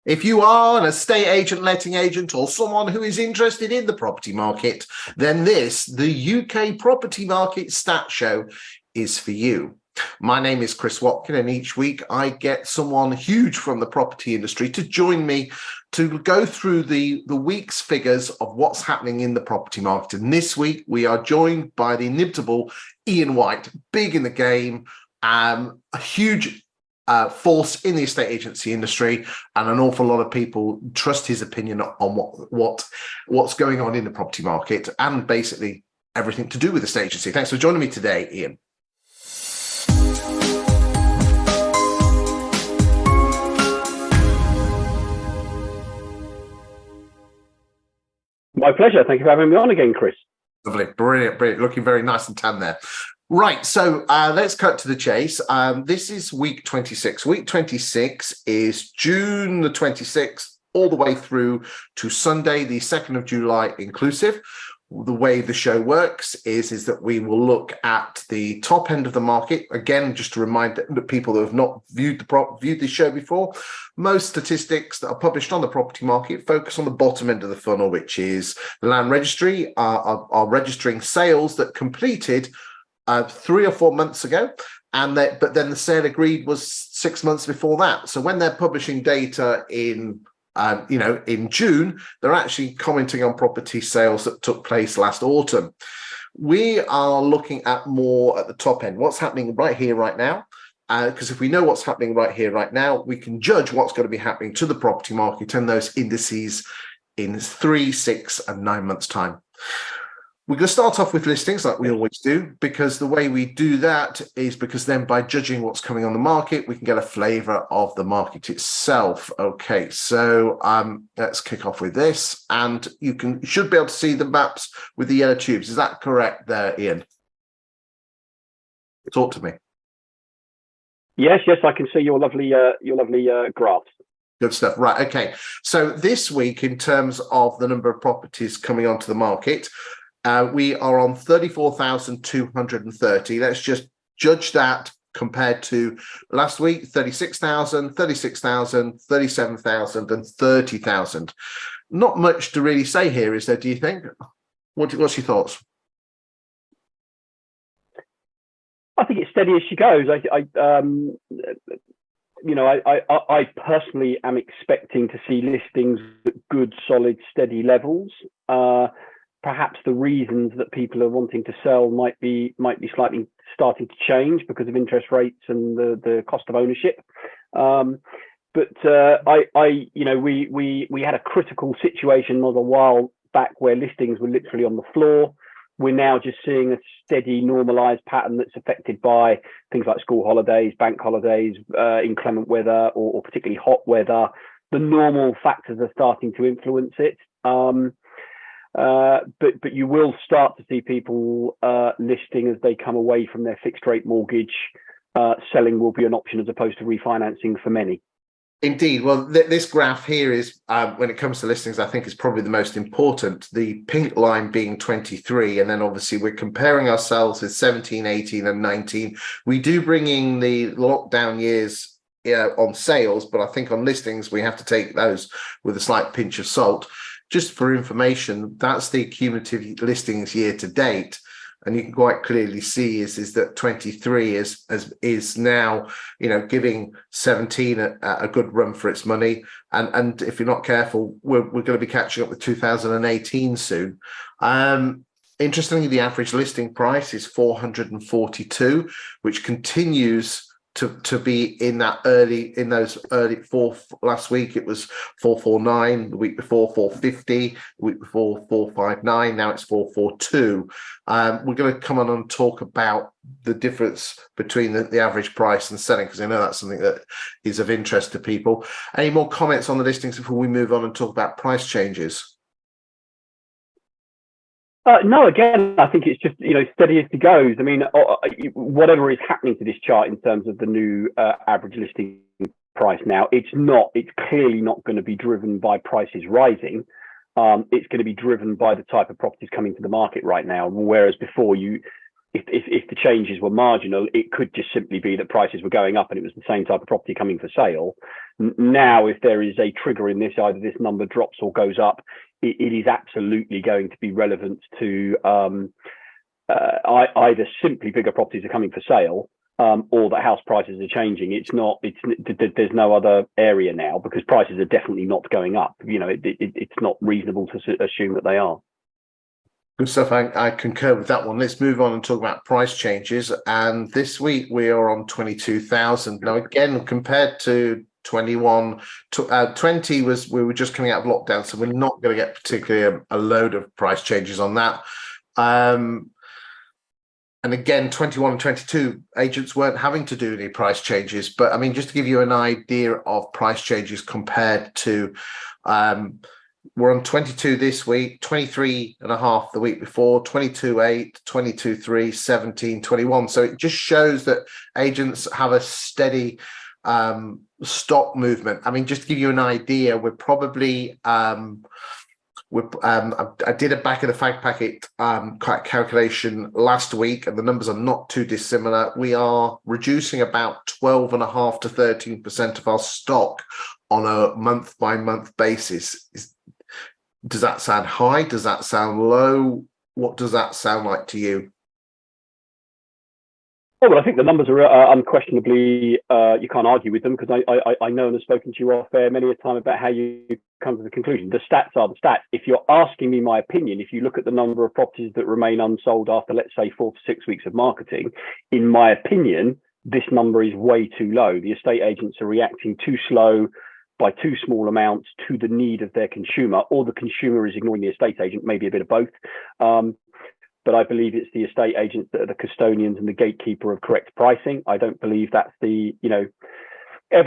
If you are an estate agent, letting agent, or someone who is interested in the property market, then the UK Property Market Stat Show, is for you. My name is Chris Watkin, and each week I get someone huge from the property industry to join me to go through the week's figures of what's happening in the property market. And this week we are joined by the inimitable Iain White, big in the game, a huge force in the estate agency industry, and an awful lot of people trust his opinion on what's going on in the property market and basically everything to do with estate agency. Thanks for joining me today, Iain. My pleasure. Thank you for having me on again, Chris. Lovely, brilliant, brilliant. Looking very nice and tan there. Right, so let's cut to the chase. This is week 26. Week 26 is June the 26th, all the way through to Sunday, the 2nd of July inclusive. The way the show works is that we will look at the top end of the market. Again, just to remind the people that have not viewed this show before, most statistics that are published on the property market focus on the bottom end of the funnel, which is the land registry are registering sales that completed 3 or 4 months ago, but then the sale agreed was 6 months before that. So when they're publishing data in June, they're actually commenting on property sales that took place last autumn. We are looking at more at the top end, what's happening right here, right now. Because if we know what's happening right here, right now, we can judge what's going to be happening to the property market and those indices in 3, 6, and 9 months' time. We're going to start off with listings like we always do, because the way we do that is because then by judging what's coming on the market, we can get a flavour of the market itself. Okay, so let's kick off with this. And you should be able to see the maps with the yellow tubes. Is that correct there, Iain? Talk to me. Yes, I can see your lovely graphs. Good stuff. Right, okay. So this week, in terms of the number of properties coming onto the market, we are on 34,230. Let's just judge that compared to last week, 36,000, 36,000, 37,000, and 30,000. Not much to really say here, is there, do you think? What's your thoughts? I think it's steady as she goes. I personally am expecting to see listings at good, solid, steady levels. Perhaps the reasons that people are wanting to sell might be slightly starting to change because of interest rates and the cost of ownership. We had a critical situation not a while back where listings were literally on the floor. We're now just seeing a steady, normalised pattern that's affected by things like school holidays, bank holidays, inclement weather, or particularly hot weather. The normal factors are starting to influence it. But you will start to see people listing as they come away from their fixed rate mortgage. Selling will be an option as opposed to refinancing for many. Indeed. Well, this graph here is, when it comes to listings, I think is probably the most important. The pink line being 23, and then obviously we're comparing ourselves with 17, 18, and 19. We do bring in the lockdown years on sales, but I think on listings we have to take those with a slight pinch of salt. Just for information, that's the cumulative listings year to date. And you can quite clearly see is that 23 is now, giving 17 a good run for its money. And if you're not careful, we're going to be catching up with 2018 soon. Interestingly, the average listing price is 442, which continues to be in those early last week it was 449, the week before 450, the week before 459, now it's 442. We're going to come on and talk about the difference between the average price and selling, because I know that's something that is of interest to people. Any more comments on the listings before we move on and talk about price changes? No, again, I think it's just, steady as it goes. I mean, whatever is happening to this chart in terms of the new average listing price now, it's clearly not going to be driven by prices rising. It's going to be driven by the type of properties coming to the market right now. Whereas before, if the changes were marginal, it could just simply be that prices were going up and it was the same type of property coming for sale. Now, if there is a trigger in this, either this number drops or goes up, it is absolutely going to be relevant to either simply bigger properties are coming for sale, or that house prices are changing. There's no other area now, because prices are definitely not going up. It's not reasonable to assume that they are. Good stuff. I concur with that one. Let's move on and talk about price changes. And this week we are on 22,000. Now, again, compared to 21, 20 we were just coming out of lockdown, so we're not going to get particularly a load of price changes on that. And again, 21 and 22, agents weren't having to do any price changes. But I mean, just to give you an idea of price changes compared to, we're on 22 this week, 23.5 the week before, 22.8, 22.3, 17, 21. So it just shows that agents have a steady stock movement. I mean, just to give you an idea, we're probably I did a back of the fag packet calculation last week, and the numbers are not too dissimilar. We are reducing about 12.5 to 13% of our stock on a month by month basis. Does that sound high? Does that sound low? What does that sound like to you? Oh, well, I think the numbers are unquestionably, you can't argue with them, because I know and have spoken to you off air many a time about how you come to the conclusion. The stats are the stats. If you're asking me my opinion, if you look at the number of properties that remain unsold after, let's say, 4 to 6 weeks of marketing, in my opinion, this number is way too low. The estate agents are reacting too slow by too small amounts to the need of their consumer, or the consumer is ignoring the estate agent, maybe a bit of both. But I believe it's the estate agents that are the custodians and the gatekeeper of correct pricing. I don't believe that's every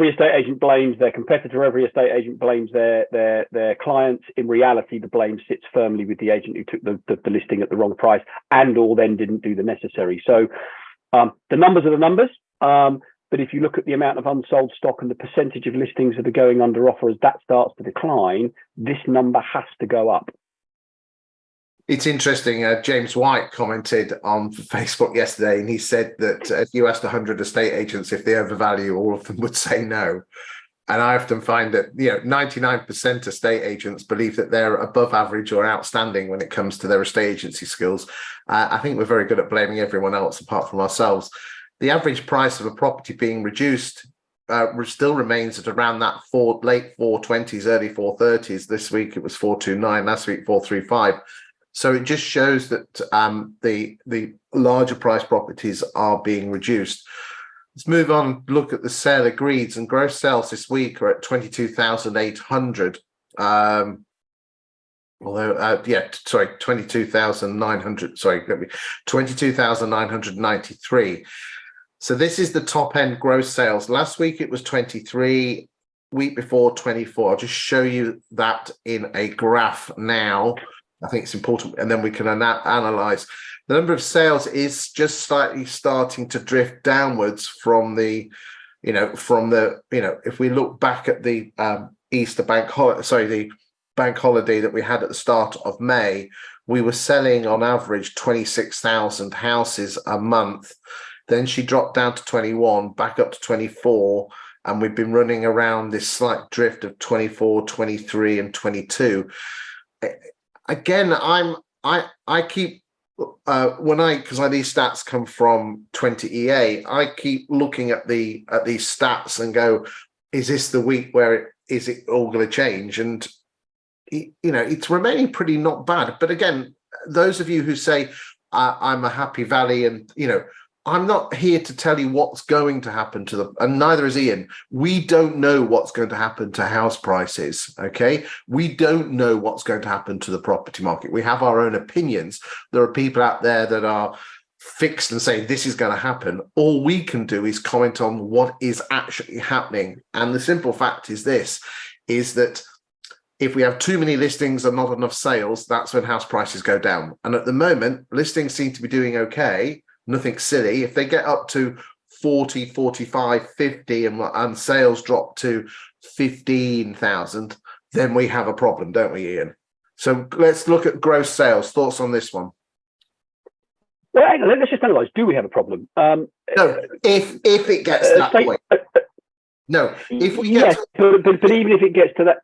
estate agent blames their competitor, every estate agent blames their clients. In reality, the blame sits firmly with the agent who took the listing at the wrong price and or then didn't do the necessary. So the numbers are the numbers. But if you look at the amount of unsold stock and the percentage of listings that are going under offer as that starts to decline, this number has to go up. It's interesting. James White commented on Facebook yesterday, and he said that if you asked 100 estate agents if they overvalue, all of them would say no. And I often find that 99% estate agents believe that they're above average or outstanding when it comes to their estate agency skills. I think we're very good at blaming everyone else apart from ourselves. The average price of a property being reduced still remains at around that late 420s, early 430s. This week it was 429. Last week 435. So it just shows that the larger price properties are being reduced. Let's move on and look at the sale agreeds, and gross sales this week are at 22,800. 22,900. 22,993. So this is the top end gross sales. Last week it was 23. Week before 24. I'll just show you that in a graph now. I think it's important, and then we can analyze. The number of sales is just slightly starting to drift downwards from the, if we look back at the Easter bank holiday, the bank holiday that we had at the start of May, we were selling on average 26,000 houses a month. Then she dropped down to 21, back up to 24, and we've been running around this slight drift of 24, 23, and 22. Again, I keep because these stats come from 20EA, I keep looking at these stats and go, is this the week where is it all going to change? And it's remaining pretty not bad. But again, those of you who say I'm a happy valley, and I'm not here to tell you what's going to happen to them, and neither is Iain. We don't know what's going to happen to house prices, okay? We don't know what's going to happen to the property market. We have our own opinions. There are people out there that are fixed and saying this is going to happen. All we can do is comment on what is actually happening. And the simple fact is this, is that if we have too many listings and not enough sales, that's when house prices go down. And at the moment, listings seem to be doing okay. Nothing silly. If they get up to 40, 45, 50 and sales drop to 15,000, then we have a problem, don't we, Iain? So let's look at gross sales. Thoughts on this one? Well, hang on, let's just analyse. Do we have a problem? No, if it gets that way. No, if we Yes, get but even if it gets to that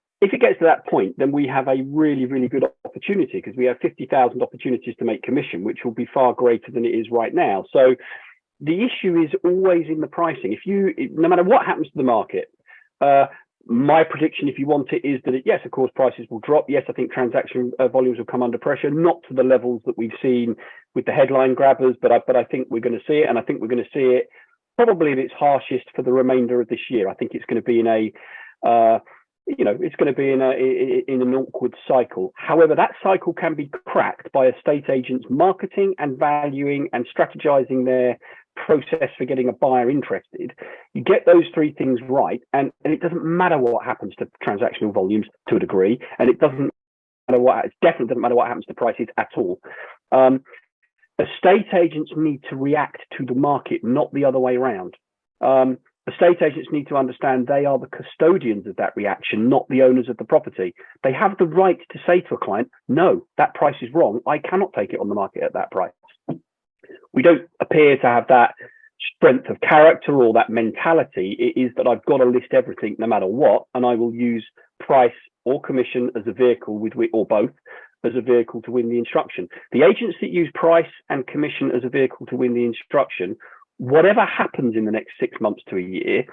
point, then we have a really, really good opportunity, because we have 50,000 opportunities to make commission, which will be far greater than it is right now. So the issue is always in the pricing. No matter what happens to the market, my prediction, if you want it, is that yes, of course, prices will drop. Yes, I think transaction volumes will come under pressure, not to the levels that we've seen with the headline grabbers, but I think we're going to see it, and I think we're going to see it probably at its harshest for the remainder of this year. I think it's going to be in an awkward cycle. However, that cycle can be cracked by estate agents marketing and valuing and strategizing their process for getting a buyer interested. You get those three things right, and it doesn't matter what happens to transactional volumes to a degree, and it definitely doesn't matter what happens to prices at all. Estate agents need to react to the market, not the other way around. Estate agents need to understand they are the custodians of that reaction, not the owners of the property. They have the right to say to a client, no, that price is wrong. I cannot take it on the market at that price. We don't appear to have that strength of character or that mentality. It is that I've got to list everything no matter what, and I will use price or commission as a vehicle or both as a vehicle to win the instruction. The agents that use price and commission as a vehicle to win the instruction, whatever happens in the next 6 months to a year,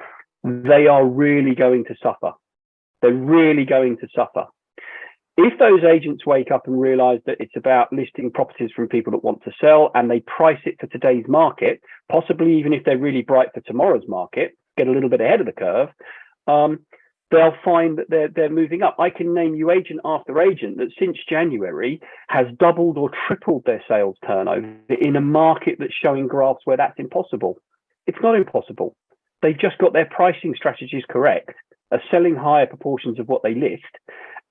they are really going to suffer. They're really going to suffer. If those agents wake up and realize that it's about listing properties from people that want to sell, and they price it for today's market, possibly even if they're really bright for tomorrow's market, get a little bit ahead of the curve, they'll find that they're moving up. I can name you agent after agent that since January has doubled or tripled their sales turnover in a market that's showing graphs where that's impossible. It's not impossible. They've just got their pricing strategies correct, are selling higher proportions of what they list,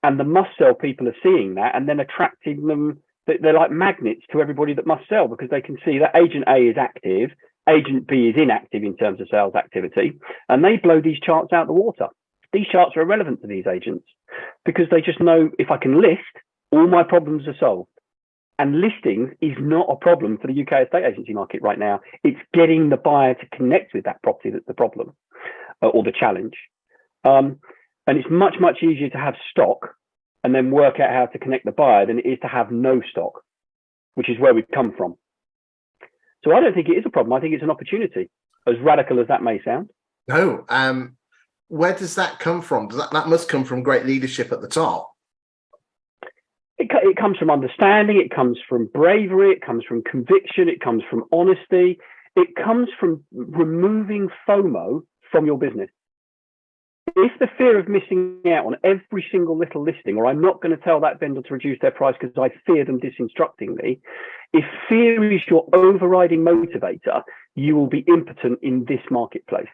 and the must sell people are seeing that and then attracting them. They're like magnets to everybody that must sell, because they can see that agent A is active, agent B is inactive in terms of sales activity, and they blow these charts out the water. These charts are irrelevant to these agents because they just know, if I can list, all my problems are solved. And listings is not a problem for the UK estate agency market right now. It's getting the buyer to connect with that property that's the problem or the challenge. And it's much, much easier to have stock and then work out how to connect the buyer than it is to have no stock, which is where we've come from. So I don't think it is a problem. I think it's an opportunity, as radical as that may sound. No. Where does that come from? That must come from great leadership at the top. It comes from understanding. It comes from bravery. It comes from conviction. It comes from honesty. It comes from removing FOMO from your business. If the fear of missing out on every single little listing, or I'm not going to tell that vendor to reduce their price because I fear them disinstructing me, if fear is your overriding motivator, you will be impotent in this marketplace.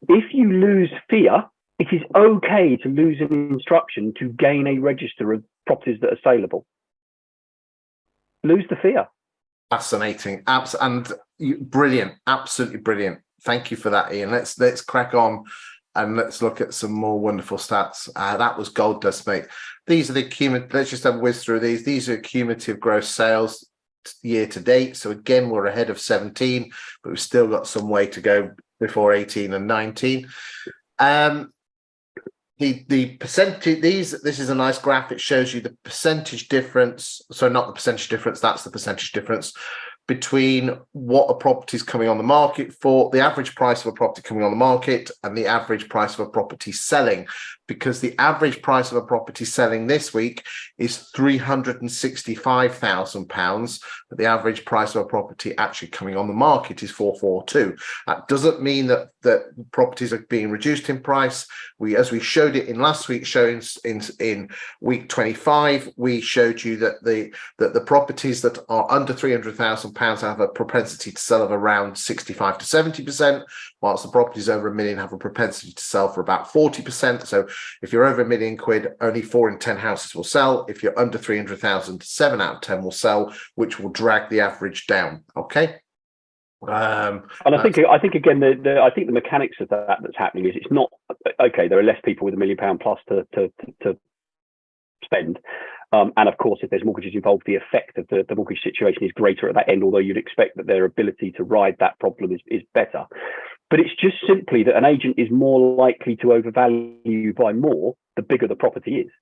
If you lose fear, it is okay to lose an instruction to gain a register of properties that are saleable. Lose the fear. Fascinating. And brilliant. Absolutely brilliant. Thank you for that, Iain. Let's crack on and let's look at some more wonderful stats. That was gold dust, mate. These are the cumulative. Let's just have a whiz through these. These are cumulative gross sales year to date. So again, we're ahead of 17, but we've still got some way to go before 18 and 19. The percentage, this is a nice graph. It shows you the percentage difference. So not the percentage difference, that's the percentage difference between what a property is coming on the market for, the average price of a property coming on the market, and the average price of a property selling. Because the average price of a property selling this week is £365,000, but the average price of a property actually coming on the market is 442. That doesn't mean that properties are being reduced in price. As we showed it in last week's show in week 25, we showed you that the properties that are under £300,000 have a propensity to sell of around 65 to 70%, whilst the properties over £1 million have a propensity to sell for about 40%. So if you're over £1 million, only 4 in 10 houses will sell. If you're under 300,000, 7 out of 10 will sell, which will drag the average down. Okay. And I think again, I think the mechanics of that's happening is it's not okay. There are less people with £1 million plus to spend. And of course, if there's mortgages involved, the effect of the mortgage situation is greater at that end, although you'd expect that their ability to ride that problem is better. But it's just simply that an agent is more likely to overvalue you by more the bigger the property is.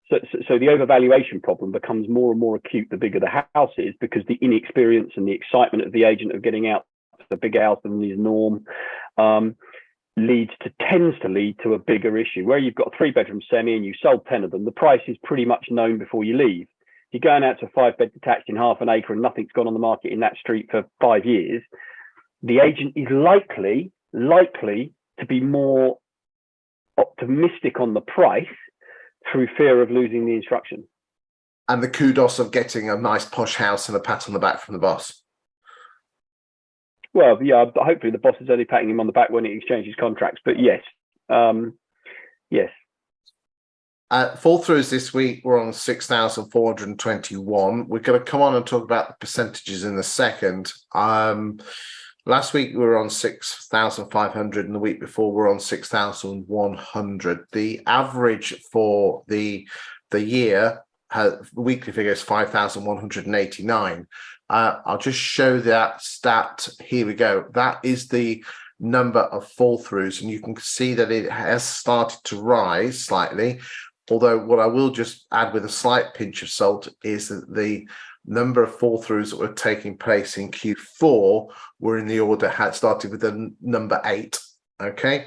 So the overvaluation problem becomes more and more acute the bigger the house is, because the inexperience and the excitement of the agent of getting out to the bigger house than his norm tends to lead to a bigger issue. Where you've got a 3-bedroom semi and you sold 10 of them, the price is pretty much known before you leave. If you're going out to a 5-bed detached in half an acre and nothing's gone on the market in that street for 5 years, the agent is likely to be more optimistic on the price through fear of losing the instruction. And the kudos of getting a nice posh house and a pat on the back from the boss. Well, yeah, hopefully the boss is only patting him on the back when he exchanges contracts. But yes, yes. Fall throughs this week were on 6,421. We're going to come on and talk about the percentages in a second. Last week we were on 6,500, and the week before we were on 6,100. The average for the year, weekly figure is 5,189. I'll just show that stat. Here we go. That is the number of fall throughs, and you can see that it has started to rise slightly. Although what I will just add with a slight pinch of salt is that the number of fall throughs that were taking place in Q4 were in the order, had started with the number 8. Okay.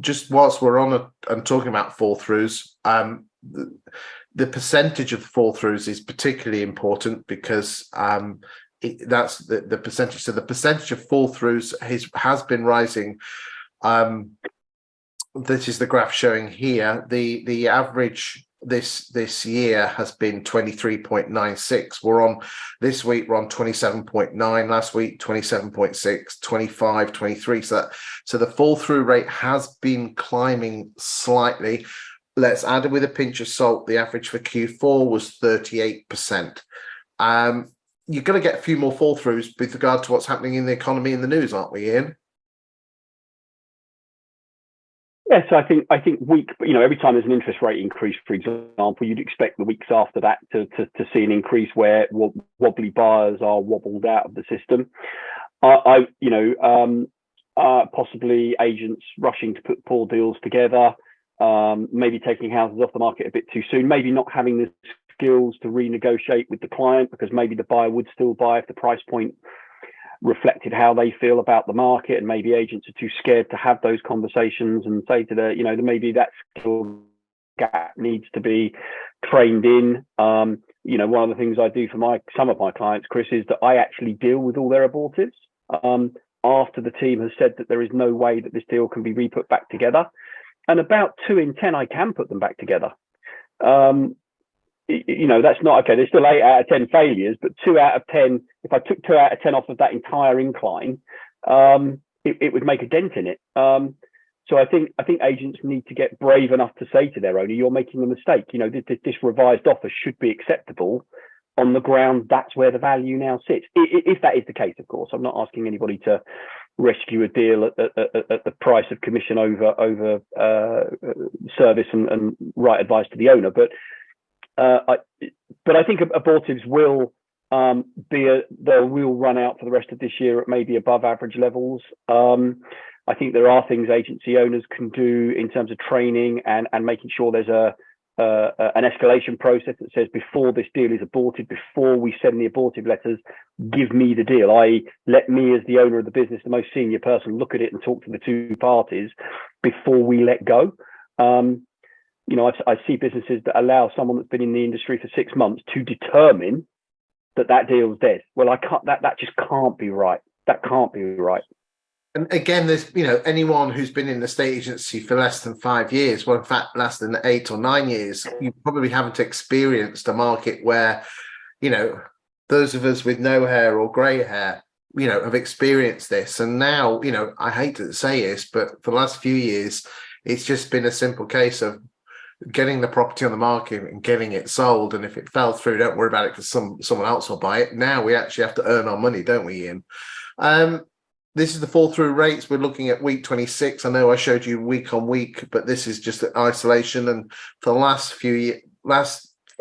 Just whilst we're on and talking about fall throughs, the percentage of fall throughs is particularly important, because that's the percentage. So the percentage of fall throughs has been rising. This is the graph showing here. The average this year has been 23.96. We're on this week, we're on 27.9, last week 27.6, 25, 23. So the fall through rate has been climbing slightly. Let's add it with a pinch of salt. The average for Q4 was 38%. You're going to get a few more fall throughs with regard to what's happening in the economy and the news, aren't we, Ian? Yes, I think every time there's an interest rate increase, for example, you'd expect the weeks after that to see an increase where wobbly buyers are wobbled out of the system. Possibly agents rushing to put poor deals together, maybe taking houses off the market a bit too soon, maybe not having the skills to renegotiate with the client, because maybe the buyer would still buy if the price point reflected how they feel about the market, and maybe agents are too scared to have those conversations and say to maybe that skill gap needs to be trained in. One of the things I do for some of my clients, Chris, is that I actually deal with all their abortives after the team has said that there is no way that this deal can be re-put back together, and about 2 in 10 I can put them back together. That's not okay. There's still 8 out of 10 failures, but 2 out of 10, if I took 2 out of 10 off of that entire incline, it would make a dent in it. So I think agents need to get brave enough to say to their owner, you're making a mistake. This revised offer should be acceptable on the ground that's where the value now sits. If that is the case, of course. I'm not asking anybody to rescue a deal at the price of commission over service and right advice to the owner. But I think abortives will run out for the rest of this year at maybe above average levels. I think there are things agency owners can do in terms of training and making sure there's an escalation process that says, before this deal is aborted, before we send the abortive letters, give me the deal. I.e., let me, as the owner of the business, the most senior person, look at it and talk to the two parties before we let go. I see businesses that allow someone that's been in the industry for 6 months to determine that deal's dead. Well, I can't. That just can't be right. That can't be right. And again, there's anyone who's been in the estate agency for less than 5 years, well, in fact, less than 8 or 9 years, you probably haven't experienced a market where, those of us with no hair or grey hair, have experienced this. And now, I hate to say this, but for the last few years, it's just been a simple case of getting the property on the market and getting it sold. And if it fell through, don't worry about it, because someone else will buy it. Now we actually have to earn our money, don't we, Ian? This is the fall through rates. We're looking at week 26. I know I showed you week on week, but this is just an isolation. And for the last few years,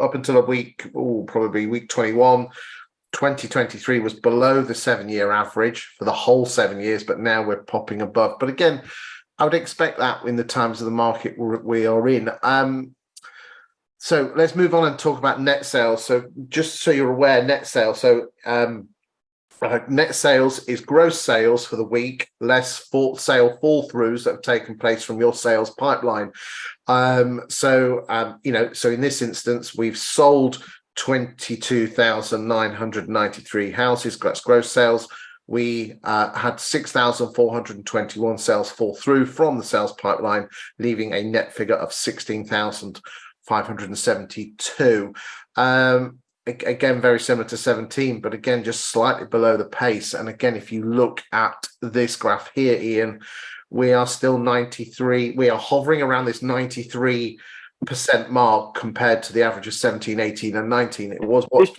up until probably week 21, 2023 was below the 7-year average for the whole 7 years, but now we're popping above. But again, I would expect that in the times of the market we are in. So let's move on and talk about net sales. So just so you're aware, net sales. So net sales is gross sales for the week, less sale fall throughs that have taken place from your sales pipeline. So in this instance, we've sold 22,993 houses. That's gross sales. We had 6,421 sales fall through from the sales pipeline, leaving a net figure of 16,572. Again, very similar to 17, but again, just slightly below the pace. And again, if you look at this graph here, Iain, we are still 93. We are hovering around this 93% mark compared to the average of 17, 18, and 19. It was what?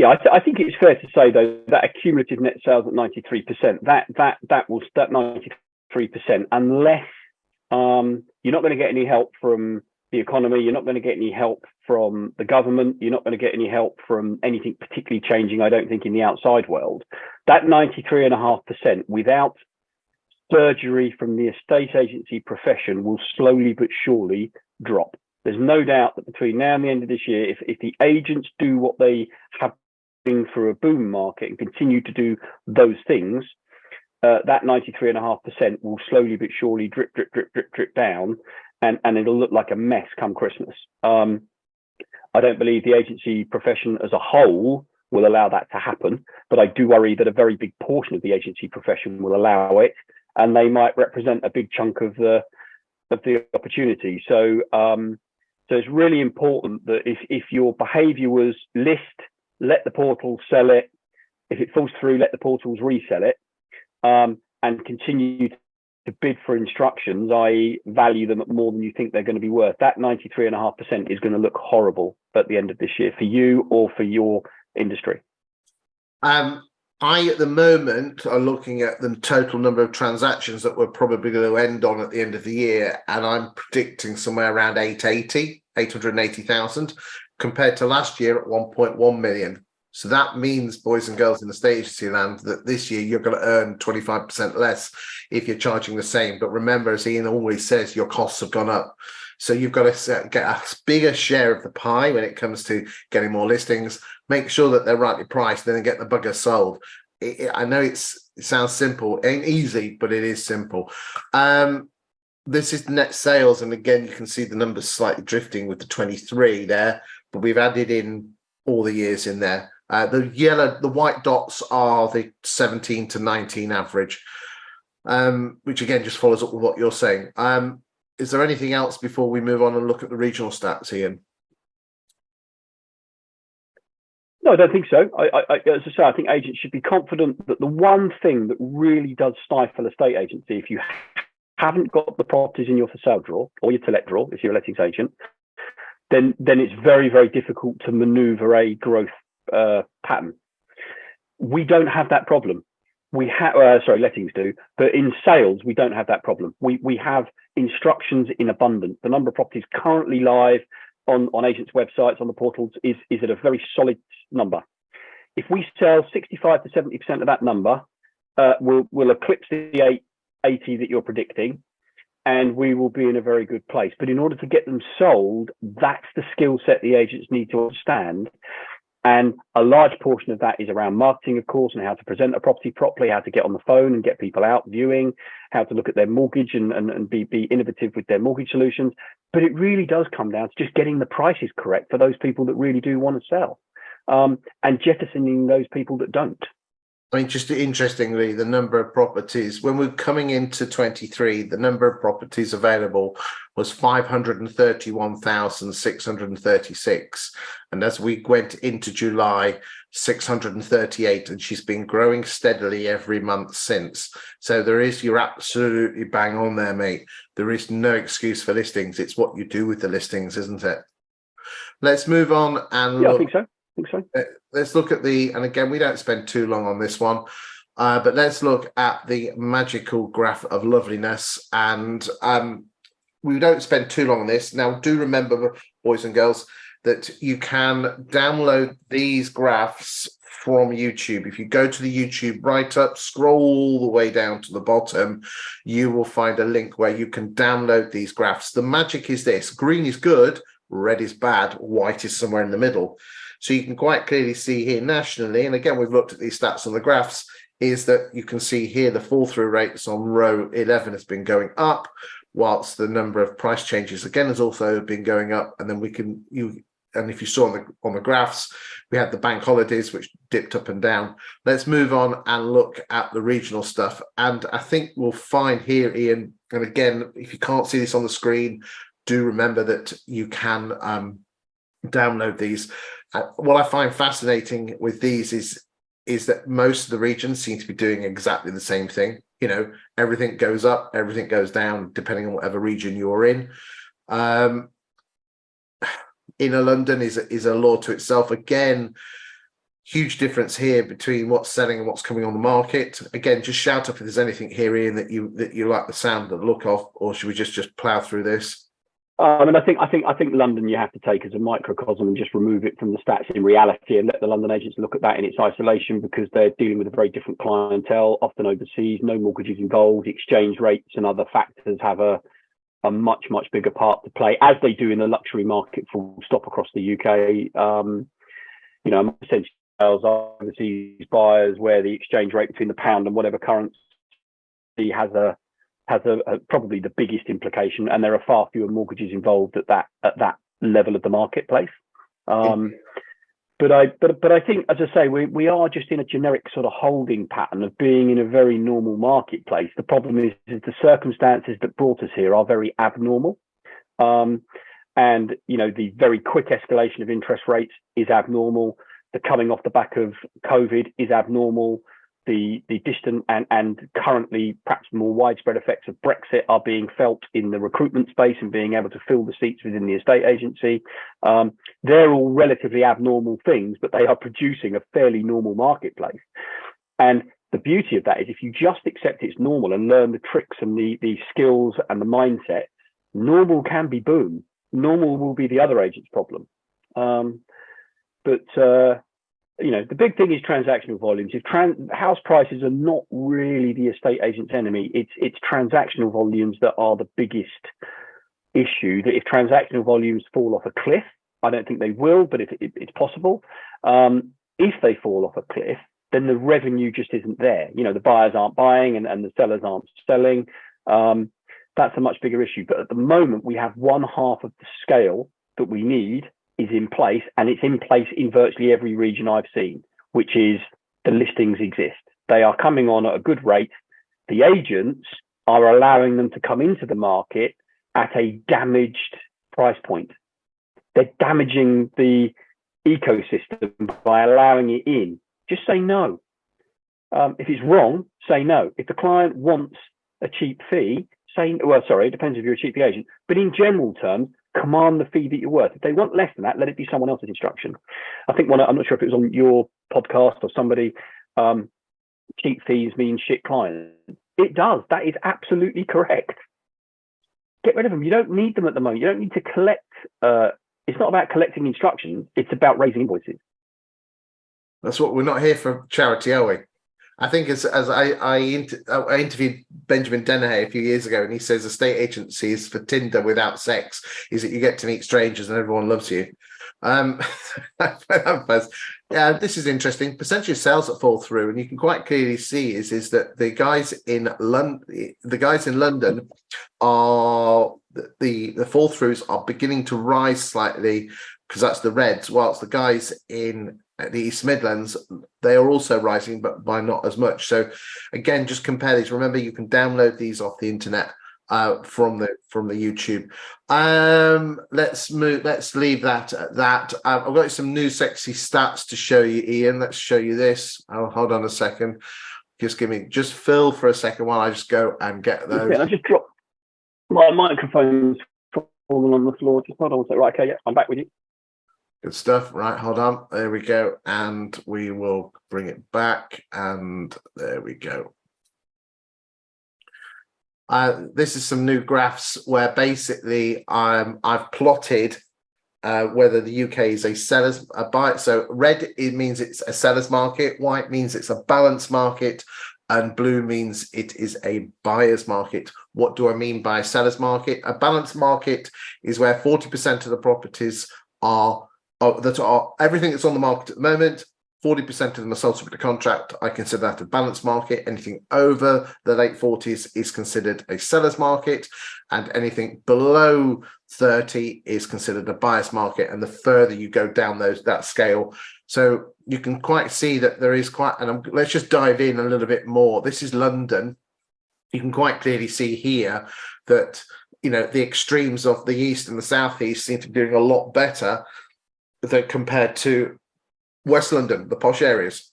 I think it's fair to say though that accumulative net sales at 93%, that 93%, unless you're not going to get any help from the economy, you're not going to get any help from the government, you're not going to get any help from anything particularly changing, I don't think, in the outside world. That 93.5% without surgery from the estate agency profession will slowly but surely drop. There's no doubt that between now and the end of this year, if the agents do what they have been through a boom market and continue to do those things, that 93.5% will slowly but surely drip down, and it'll look like a mess come Christmas. I don't believe the agency profession as a whole will allow that to happen, but I do worry that a very big portion of the agency profession will allow it, and they might represent a big chunk of the opportunity. So it's really important that if your behavior was list, let the portal sell it. If it falls through, let the portals resell it, and continue to bid for instructions, i.e. value them at more than you think they're going to be worth. That 93.5% is going to look horrible at the end of this year for you or for your industry. I, at the moment, are looking at the total number of transactions that we're probably going to end on at the end of the year, and I'm predicting somewhere around 880,000, compared to last year at 1.1 million. So that means, boys and girls in the estate agency land, that this year you're going to earn 25% less if you're charging the same. But remember, as Iain always says, your costs have gone up. So you've got to get a bigger share of the pie when it comes to getting more listings. Make sure that they're rightly priced, then get the bugger sold. I know it sounds simple. It ain't easy, but it is simple. This is net sales. And again, you can see the numbers slightly drifting with the 23 there, but we've added in all the years in there. The white dots are the 17 to 19 average, which again just follows up with what you're saying. Is there anything else before we move on and look at the regional stats, Iain? No, I don't think so. As I say, I think agents should be confident that the one thing that really does stifle a estate agency, if you haven't got the properties in your for sale drawer or your to let drawer, if you're a lettings agent, then it's very, very difficult to maneuver a growth pattern. We don't have that problem. We have, lettings do, but in sales we don't have that problem. We have instructions in abundance. The number of properties currently live on agents' websites, on the portals, is at a very solid number. If we sell 65 to 70% of that number, we'll eclipse the 80 that you're predicting, and we will be in a very good place. But in order to get them sold, that's the skill set the agents need to understand. And a large portion of that is around marketing, of course, and how to present a property properly, how to get on the phone and get people out viewing, how to look at their mortgage and be innovative with their mortgage solutions. But it really does come down to just getting the prices correct for those people that really do want to sell, and jettisoning those people that don't. I mean, just interestingly, the number of properties, when we're coming into 23, the number of properties available was 531,636. And as we went into July, 638, and she's been growing steadily every month since. So you're absolutely bang on there, mate. There is no excuse for listings. It's what you do with the listings, isn't it? Let's move on and look. I think so. Let's look at and again, we don't spend too long on this one, but let's look at the magical graph of loveliness. And we don't spend too long on this. Now, do remember, boys and girls, that you can download these graphs from YouTube. If you go to the YouTube write-up, scroll all the way down to the bottom, you will find a link where you can download these graphs. The magic is this: green is good, red is bad, white is somewhere in the middle. So you can quite clearly see here nationally, and again, we've looked at these stats on the graphs, is that you can see here the fall through rates on row 11 has been going up, whilst the number of price changes again has also been going up. And then and if you saw on the graphs, we had the bank holidays which dipped up and down. Let's move on and look at the regional stuff. And I think we'll find here, Iain, and again, if you can't see this on the screen, do remember that you can download these. What I find fascinating with these is that most of the regions seem to be doing exactly the same thing. You know, everything goes up, everything goes down, depending on whatever region you're in. Inner London is a law to itself. Again, huge difference here between what's selling and what's coming on the market. Again, just shout up if there's anything here, Iain, that you like the sound, the look of, or should we just plow through this? I think London you have to take as a microcosm and just remove it from the stats in reality and let the London agents look at that in its isolation, because they're dealing with a very different clientele, often overseas, no mortgages involved, exchange rates and other factors have a much bigger part to play, as they do in the luxury market full stop across the UK. You know, essentially sales are overseas buyers where the exchange rate between the pound and whatever currency has probably the biggest implication, and there are far fewer mortgages involved at that level of the marketplace. But I think, as I say, we are just in a generic sort of holding pattern of being in a very normal marketplace. The problem is the circumstances that brought us here are very abnormal, and you know, the very quick escalation of interest rates is abnormal. The coming off the back of COVID is abnormal. The distant and currently perhaps more widespread effects of Brexit are being felt in the recruitment space and being able to fill the seats within the estate agency. They're all relatively abnormal things, but they are producing a fairly normal marketplace. And the beauty of that is if you just accept it's normal and learn the tricks and the skills and the mindset, normal can be boom. Normal will be the other agent's problem. You know, the big thing is transactional volumes. If house prices are not really the estate agent's enemy, it's transactional volumes that are the biggest issue. That if transactional volumes fall off a cliff, I don't think they will, but it's possible. If they fall off a cliff, then the revenue just isn't there. You know, the buyers aren't buying and the sellers aren't selling. That's a much bigger issue. But at the moment, we have one half of the scale that we need is in place, and it's in place in virtually every region I've seen, which is the listings exist. They are coming on at a good rate. The agents are allowing them to come into the market at a damaged price point. They're damaging the ecosystem by allowing it in. Just say no. If it's wrong, say no. If the client wants a cheap fee, it depends if you're a cheap fee agent, but in general terms, command the fee that you're worth. If they want less than that, let it be someone else's instruction. I think I'm not sure if it was on your podcast or somebody, cheap fees mean shit clients. It does. That is absolutely correct. Get rid of them. You don't need them at the moment. You don't need to collect. It's not about collecting instructions. It's about raising invoices. That's what we're not here for charity, are we? I think as I interviewed Benjamin Dennehy a few years ago, and he says estate agencies for Tinder without sex is that you get to meet strangers and everyone loves you. Yeah, this is interesting. Percentage of sales that fall through, and you can quite clearly see is that the guys in London are the fall throughs are beginning to rise slightly because that's the reds, whilst the guys in the East Midlands, they are also rising, but by not as much. So again, just compare these. Remember, you can download these off the internet from the YouTube. Let's leave that at that. I've got some new sexy stats to show you, Iain. Let's show you this. Oh, hold on a second. Just fill for a second while I just go and get those. I just dropped my microphone's falling on the floor. Just hold on a second. Right, okay, yeah, I'm back with you. Good stuff. Right, hold on. There we go. And we will bring it back. And there we go. This is some new graphs where basically I've plotted whether the UK is a buy. So red, it means it's a seller's market. White means it's a balanced market. And blue means it is a buyer's market. What do I mean by a seller's market? A balanced market is where 40% of the properties are everything that's on the market at the moment. 40% of them are sold subject to contract. I consider that a balanced market. Anything over the late 40s is considered a seller's market, and anything below 30 is considered a buyer's market. And the further you go down that scale, so you can quite see that there is quite, and let's just dive in a little bit more. This is London. You can quite clearly see here that, you know, the extremes of the east and the southeast seem to be doing a lot better than compared to West London, the posh areas.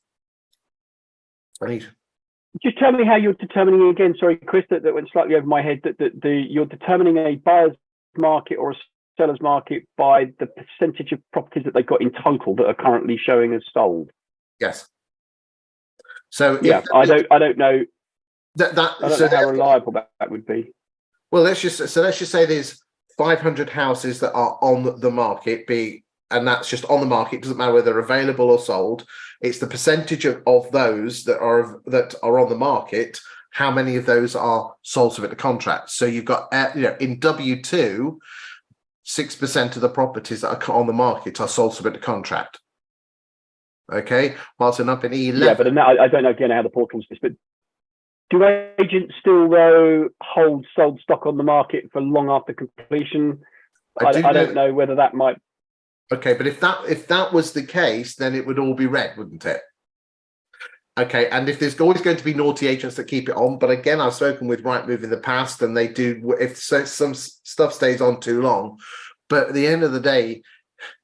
Just tell me how you're determining again. Sorry, Chris, that went slightly over my head. You're determining a buyer's market or a seller's market by the percentage of properties that they've got in total that are currently showing as sold. Yes. So yeah, I don't know. I don't know how reliable that would be. Well, let's just say there's 500 houses that are on the market, and that's just on the market. It doesn't matter whether they're available or sold. It's the percentage of those that are on the market. How many of those are sold subject to contract? So you've got, in W2, 6% of the properties that are on the market are sold subject to contract. Okay, whilst up in E11. Yeah, but I don't know again how the portal's this, but do agents still though hold sold stock on the market for long after completion? I don't know whether that might. Okay, but if that was the case, then it would all be red, wouldn't it? Okay, and if there's always going to be naughty agents that keep it on, but again, I've spoken with Rightmove in the past, and they do, if some stuff stays on too long. But at the end of the day,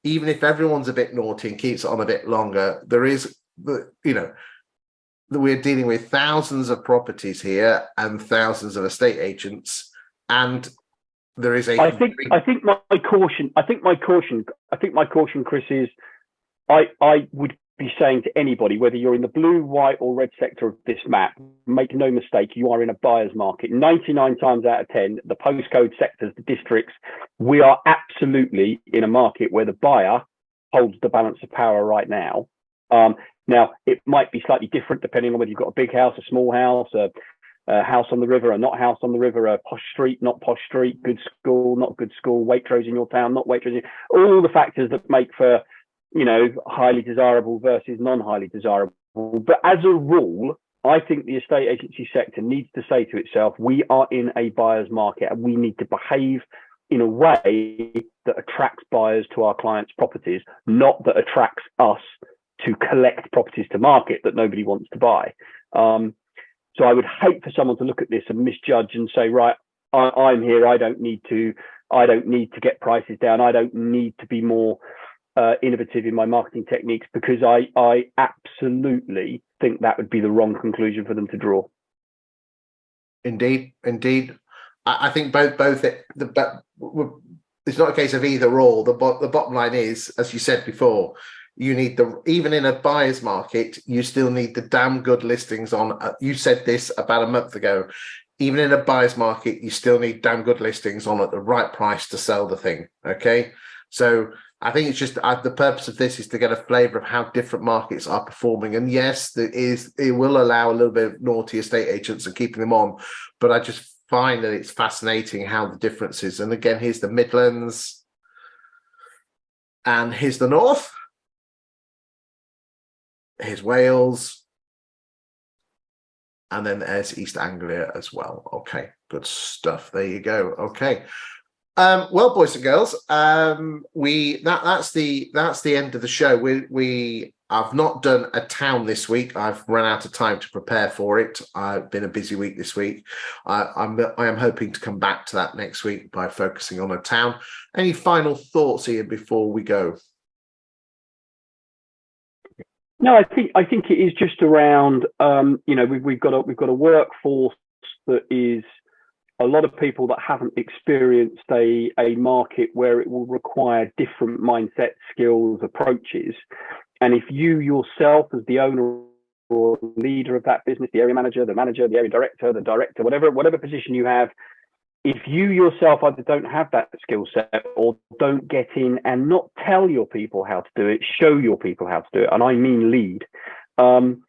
even if everyone's a bit naughty and keeps it on a bit longer, there is, we're dealing with thousands of properties here and thousands of estate agents, and there is I think my caution, Chris, is I would be saying to anybody, whether you're in the blue, white, or red sector of this map, make no mistake, you are in a buyer's market. 99 times out of 10, the postcode sectors, the districts, we are absolutely in a market where the buyer holds the balance of power right now. Now, it might be slightly different depending on whether you've got a big house, a small house, a house on the river, a not house on the river, a posh street, not posh street, good school, not good school, Waitrose in your town, not Waitrose. All the factors that make for, highly desirable versus non-highly desirable. But as a rule, I think the estate agency sector needs to say to itself, we are in a buyer's market and we need to behave in a way that attracts buyers to our clients' properties, not that attracts us to collect properties to market that nobody wants to buy. So I would hate for someone to look at this and misjudge and say, right, I'm here. I don't need to get prices down. I don't need to be more innovative in my marketing techniques, because I absolutely think that would be the wrong conclusion for them to draw. Indeed. I think both. It's not a case of either or. The bottom line is, as you said before, you need even in a buyer's market, you still need the damn good listings on. You said this about a month ago. Even in a buyer's market, you still need damn good listings on at the right price to sell the thing. Okay, so I think it's just the purpose of this is to get a flavour of how different markets are performing. And yes, it will allow a little bit of naughty estate agents and keeping them on, but I just find that it's fascinating how the difference is. And again, here's the Midlands, and here's the North. Here's Wales, and then there's East Anglia as well. Okay, good stuff. There you go. Okay. Well, boys and girls, that's the end of the show. I've not done a town this week. I've run out of time to prepare for it. I've been a busy week this week. I am hoping to come back to that next week by focusing on a town. Any final thoughts, Iain, before we go? No, I think it is just around. We've got a workforce that is a lot of people that haven't experienced a market where it will require different mindset, skills, approaches. And if you yourself, as the owner or leader of that business, the area manager, the area director, the director, whatever position you have, if you yourself either don't have that skill set or don't get in and not tell your people how to do it, show your people how to do it, and I mean lead, then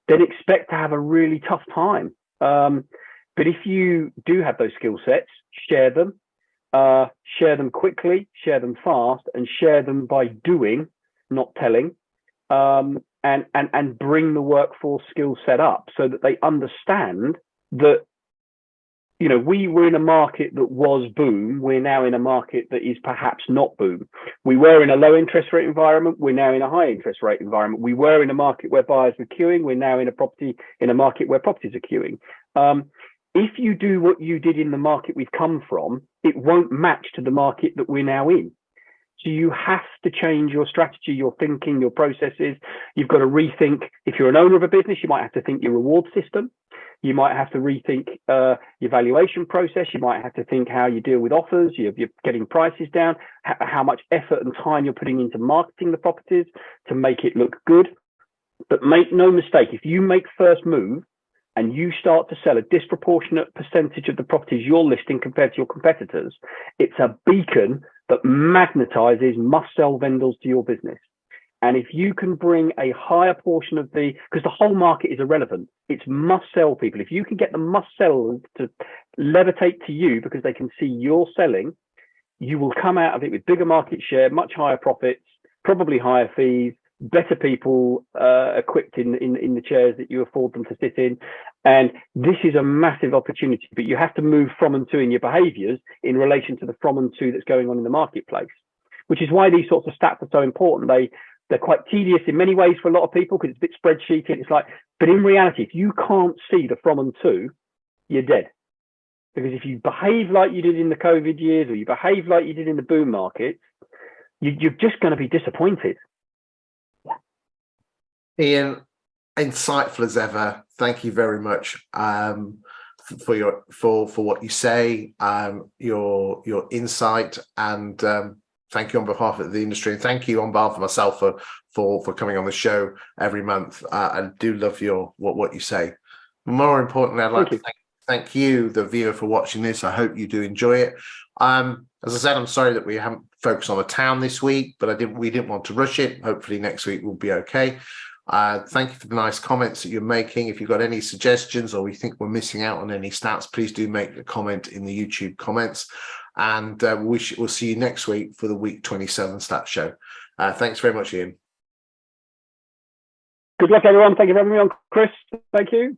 expect to have a really tough time. But if you do have those skill sets, share them quickly, share them fast, and share them by doing, not telling, and bring the workforce skill set up so that they understand that, you know, we were in a market that was boom. We're now in a market that is perhaps not boom. We were in a low interest rate environment. We're now in a high interest rate environment. We were in a market where buyers were queuing. We're now in a market where properties are queuing. If you do what you did in the market we've come from, it won't match to the market that we're now in. So you have to change your strategy, your thinking, your processes. You've got to rethink. If you're an owner of a business, you might have to think your reward system. You might have to rethink your valuation process. You might have to think how you deal with offers. You're getting prices down, how much effort and time you're putting into marketing the properties to make it look good. But make no mistake, if you make first move and you start to sell a disproportionate percentage of the properties you're listing compared to your competitors, it's a beacon that magnetizes must-sell vendors to your business. And if you can bring a higher portion of because the whole market is irrelevant, it's must-sell people. If you can get the must-sell to levitate to you because they can see you're selling, you will come out of it with bigger market share, much higher profits, probably higher fees, better people equipped in the chairs that you afford them to sit in. And this is a massive opportunity, but you have to move from and to in your behaviors in relation to the from and to that's going on in the marketplace, which is why these sorts of stats are so important. They're quite tedious in many ways for a lot of people because it's a bit spreadsheety. It's like, but in reality, if you can't see the from and to, you're dead. Because if you behave like you did in the COVID years, or you behave like you did in the boom market, you're just going to be disappointed. Iain, insightful as ever. Thank you very much for what you say, your insight, and thank you on behalf of the industry, and thank you on behalf of myself for coming on the show every month. I do love what you say. More importantly, I'd like to thank you, the viewer, for watching this. I hope you do enjoy it. As I said, I'm sorry that we haven't focused on the town this week, but we didn't want to rush it. Hopefully next week will be okay. Thank you for the nice comments that you're making. If you've got any suggestions or you think we're missing out on any stats, please do make a comment in the YouTube comments. And we'll see you next week for the week 27 stats show. Thanks very much, Iain. Good luck, everyone. Thank you for having me on, Chris. Thank you.